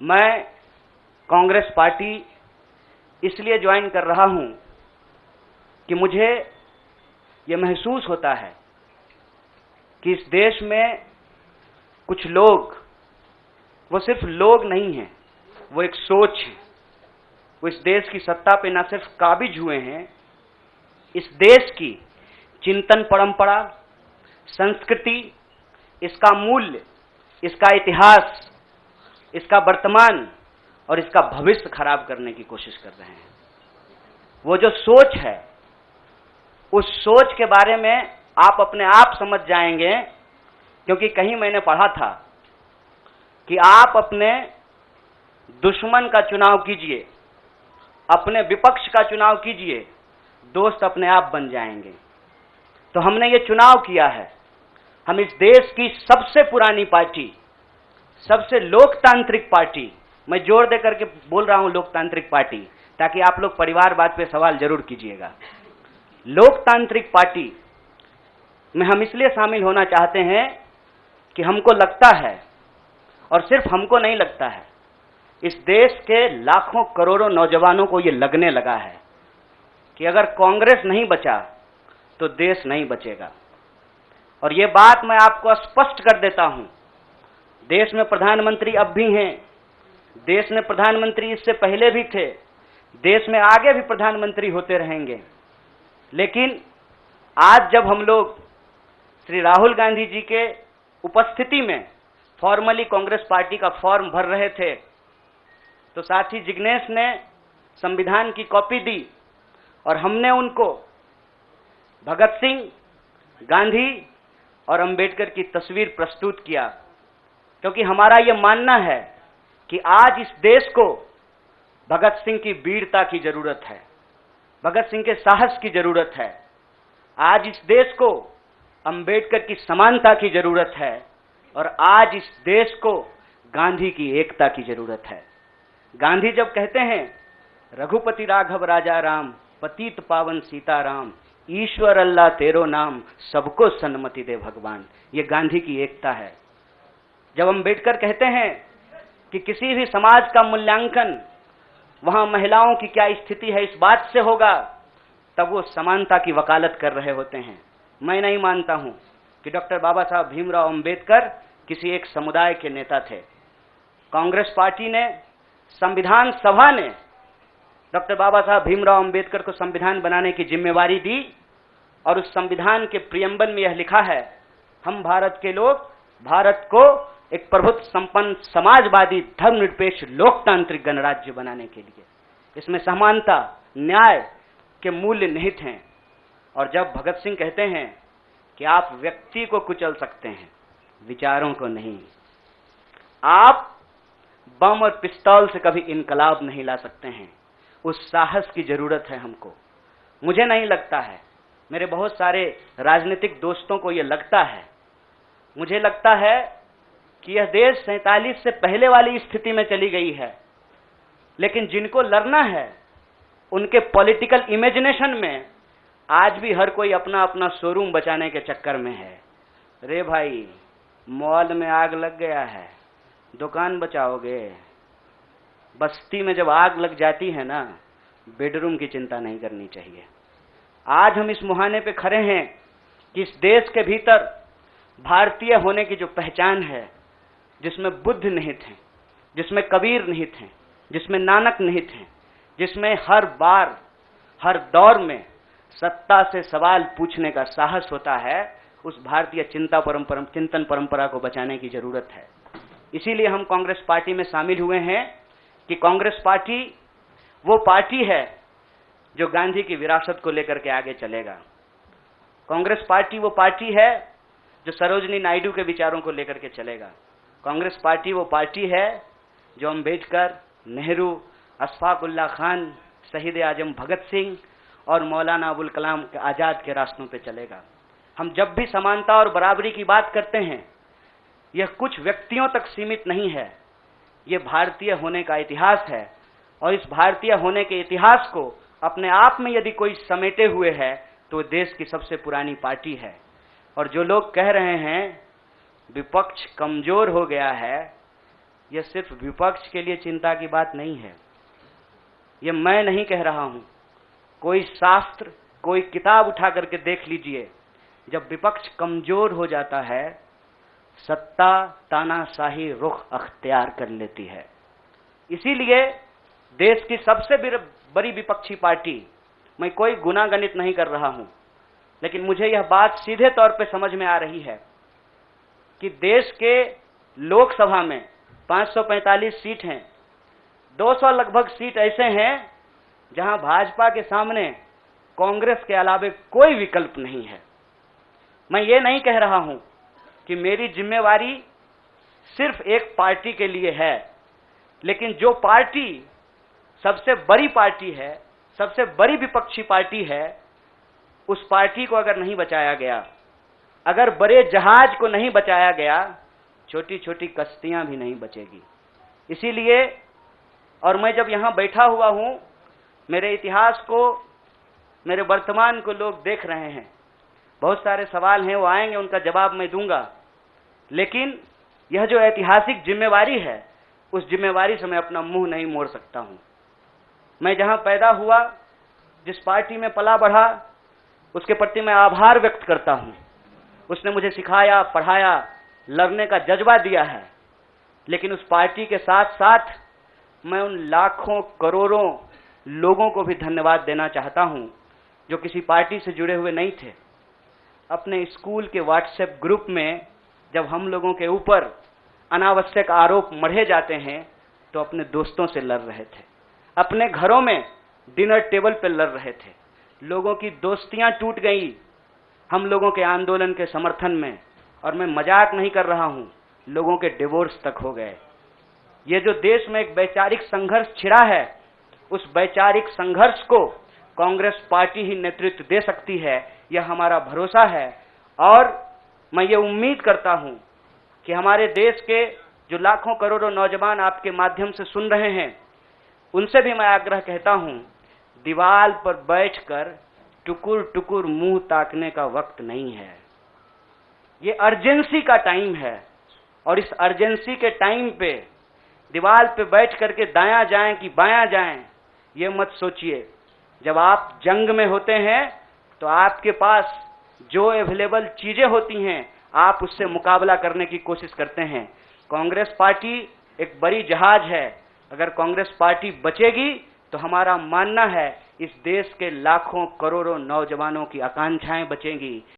मैं कांग्रेस पार्टी इसलिए ज्वाइन कर रहा हूं कि मुझे ये महसूस होता है कि इस देश में कुछ लोग, वो सिर्फ लोग नहीं हैं, वो एक सोच है। वो इस देश की सत्ता पे न सिर्फ काबिज हुए हैं, इस देश की चिंतन परंपरा, संस्कृति, इसका मूल्य, इसका इतिहास, इसका वर्तमान और इसका भविष्य खराब करने की कोशिश कर रहे हैं। वो जो सोच है, उस सोच के बारे में आप अपने आप समझ जाएंगे, क्योंकि कहीं मैंने पढ़ा था कि आप अपने दुश्मन का चुनाव कीजिए, अपने विपक्ष का चुनाव कीजिए, दोस्त अपने आप बन जाएंगे। तो हमने ये चुनाव किया है। हम इस देश की सबसे पुरानी पार्टी, सबसे लोकतांत्रिक पार्टी, मैं जोर दे करके बोल रहा हूं लोकतांत्रिक पार्टी, ताकि आप लोग परिवारवाद पे सवाल जरूर कीजिएगा। लोकतांत्रिक पार्टी में हम इसलिए शामिल होना चाहते हैं कि हमको लगता है, और सिर्फ हमको नहीं लगता है, इस देश के लाखों करोड़ों नौजवानों को ये लगने लगा है कि अगर कांग्रेस नहीं बचा तो देश नहीं बचेगा। और ये बात मैं आपको स्पष्ट कर देता हूं, देश में प्रधानमंत्री अब भी हैं, देश में प्रधानमंत्री इससे पहले भी थे, देश में आगे भी प्रधानमंत्री होते रहेंगे। लेकिन आज जब हम लोग श्री राहुल गांधी जी के उपस्थिति में फॉर्मली कांग्रेस पार्टी का फॉर्म भर रहे थे, तो साथी जिग्नेश ने संविधान की कॉपी दी और हमने उनको भगत सिंह, गांधी और अंबेडकर की तस्वीर प्रस्तुत किया, क्योंकि हमारा यह मानना है कि आज इस देश को भगत सिंह की वीरता की जरूरत है, भगत सिंह के साहस की जरूरत है। आज इस देश को अंबेडकर की समानता की जरूरत है, और आज इस देश को गांधी की एकता की जरूरत है। गांधी जब कहते हैं रघुपति राघव राजा राम, पतित पावन सीताराम, ईश्वर अल्लाह तेरो नाम, सबको सन्मति दे भगवान, ये गांधी की एकता है। जब अंबेडकर कहते हैं कि किसी भी समाज का मूल्यांकन वहां महिलाओं की क्या स्थिति है इस बात से होगा, तब वो समानता की वकालत कर रहे होते हैं। मैं नहीं मानता हूं कि डॉक्टर बाबा साहब भीमराव अंबेडकर किसी एक समुदाय के नेता थे। कांग्रेस पार्टी ने, संविधान सभा ने डॉक्टर बाबा साहब भीमराव अंबेडकर को संविधान बनाने की जिम्मेवारी दी, और उस संविधान के प्रियम्बल में यह लिखा है, हम भारत के लोग भारत को एक प्रभुत्व संपन्न समाजवादी धर्मनिरपेक्ष लोकतांत्रिक गणराज्य बनाने के लिए, इसमें समानता, न्याय के मूल्य निहित हैं। और जब भगत सिंह कहते हैं कि आप व्यक्ति को कुचल सकते हैं, विचारों को नहीं, आप बम और पिस्तौल से कभी इनकलाब नहीं ला सकते हैं, उस साहस की जरूरत है हमको। मुझे नहीं लगता है, मेरे बहुत सारे राजनीतिक दोस्तों को यह लगता है। मुझे लगता है कि यह देश 47 से पहले वाली स्थिति में चली गई है, लेकिन जिनको लड़ना है उनके पॉलिटिकल इमेजिनेशन में आज भी हर कोई अपना अपना शोरूम बचाने के चक्कर में है। रे भाई, मॉल में आग लग गया है, दुकान बचाओगे? बस्ती में जब आग लग जाती है ना, बेडरूम की चिंता नहीं करनी चाहिए। आज हम इस मुहाने पे खड़े हैं कि इस देश के भीतर भारतीय होने की जो पहचान है, जिसमें बुद्ध निहित हैं, जिसमें कबीर निहित हैं, जिसमें नानक निहित हैं, जिसमें हर बार हर दौर में सत्ता से सवाल पूछने का साहस होता है, उस भारतीय चिंतन परंपरा को बचाने की जरूरत है। इसीलिए हम कांग्रेस पार्टी में शामिल हुए हैं कि कांग्रेस पार्टी वो पार्टी है जो गांधी की विरासत को लेकर के आगे चलेगा। कांग्रेस पार्टी वो पार्टी है जो सरोजनी नायडू के विचारों को लेकर के चलेगा। कांग्रेस पार्टी वो पार्टी है जो अंबेडकर, नेहरू, अशफाक उल्लाह खान, शहीद आजम भगत सिंह और मौलाना अबुल कलाम आजाद के रास्तों पे चलेगा। हम जब भी समानता और बराबरी की बात करते हैं, यह कुछ व्यक्तियों तक सीमित नहीं है, यह भारतीय होने का इतिहास है, और इस भारतीय होने के इतिहास को अपने आप में यदि कोई समेटे हुए है तो देश की सबसे पुरानी पार्टी है। और जो लोग कह रहे हैं विपक्ष कमजोर हो गया है, यह सिर्फ विपक्ष के लिए चिंता की बात नहीं है। यह मैं नहीं कह रहा हूं, कोई शास्त्र, कोई किताब उठा करके देख लीजिए। जब विपक्ष कमजोर हो जाता है, सत्ता तानाशाही रुख अख्तियार कर लेती है। इसीलिए देश की सबसे बड़ी विपक्षी पार्टी, मैं कोई गुनागणित नहीं कर रहा हूं, लेकिन मुझे यह बात सीधे तौर पे समझ में आ रही है कि देश के लोकसभा में 545 सीट हैं, 200 लगभग सीट ऐसे हैं जहां भाजपा के सामने कांग्रेस के अलावे कोई विकल्प नहीं है। मैं ये नहीं कह रहा हूं कि मेरी जिम्मेवारी सिर्फ एक पार्टी के लिए है, लेकिन जो पार्टी सबसे बड़ी पार्टी है, सबसे बड़ी विपक्षी पार्टी है, उस पार्टी को अगर नहीं बचाया गया, अगर बड़े जहाज को नहीं बचाया गया, छोटी छोटी कश्तियां भी नहीं बचेगी। इसीलिए, और मैं जब यहां बैठा हुआ हूं, मेरे इतिहास को, मेरे वर्तमान को लोग देख रहे हैं। बहुत सारे सवाल हैं, वो आएंगे, उनका जवाब मैं दूंगा, लेकिन यह जो ऐतिहासिक जिम्मेवारी है, उस जिम्मेवारी से मैं अपना मुंह नहीं मोड़ सकता हूं। मैं जहां पैदा हुआ, जिस पार्टी में पला बढ़ा, उसके प्रति मैं आभार व्यक्त करता हूं। उसने मुझे सिखाया, पढ़ाया, लड़ने का जज्बा दिया है। लेकिन उस पार्टी के साथ साथ मैं उन लाखों करोड़ों लोगों को भी धन्यवाद देना चाहता हूं जो किसी पार्टी से जुड़े हुए नहीं थे। अपने स्कूल के व्हाट्सएप ग्रुप में जब हम लोगों के ऊपर अनावश्यक आरोप मढ़े जाते हैं, तो अपने दोस्तों से लड़ रहे थे, अपने घरों में डिनर टेबल पर लड़ रहे थे। लोगों की दोस्तियां टूट गई हम लोगों के आंदोलन के समर्थन में, और मैं मजाक नहीं कर रहा हूं, लोगों के डिवोर्स तक हो गए। ये जो देश में एक वैचारिक संघर्ष छिड़ा है, उस वैचारिक संघर्ष को कांग्रेस पार्टी ही नेतृत्व दे सकती है, यह हमारा भरोसा है। और मैं ये उम्मीद करता हूं कि हमारे देश के जो लाखों करोड़ों नौजवान आपके माध्यम से सुन रहे हैं, उनसे भी मैं आग्रह कहता हूं, दीवार पर बैठकर टुकुर टुकुर मुंह ताकने का वक्त नहीं है। ये अर्जेंसी का टाइम है, और इस अर्जेंसी के टाइम पे दीवार पे बैठ करके दायां जाएं कि बायां जाएं, ये मत सोचिए। जब आप जंग में होते हैं तो आपके पास जो अवेलेबल चीजें होती हैं, आप उससे मुकाबला करने की कोशिश करते हैं। कांग्रेस पार्टी एक बड़ी जहाज है। अगर कांग्रेस पार्टी बचेगी तो हमारा मानना है इस देश के लाखों करोड़ों नौजवानों की आकांक्षाएं बचेंगी।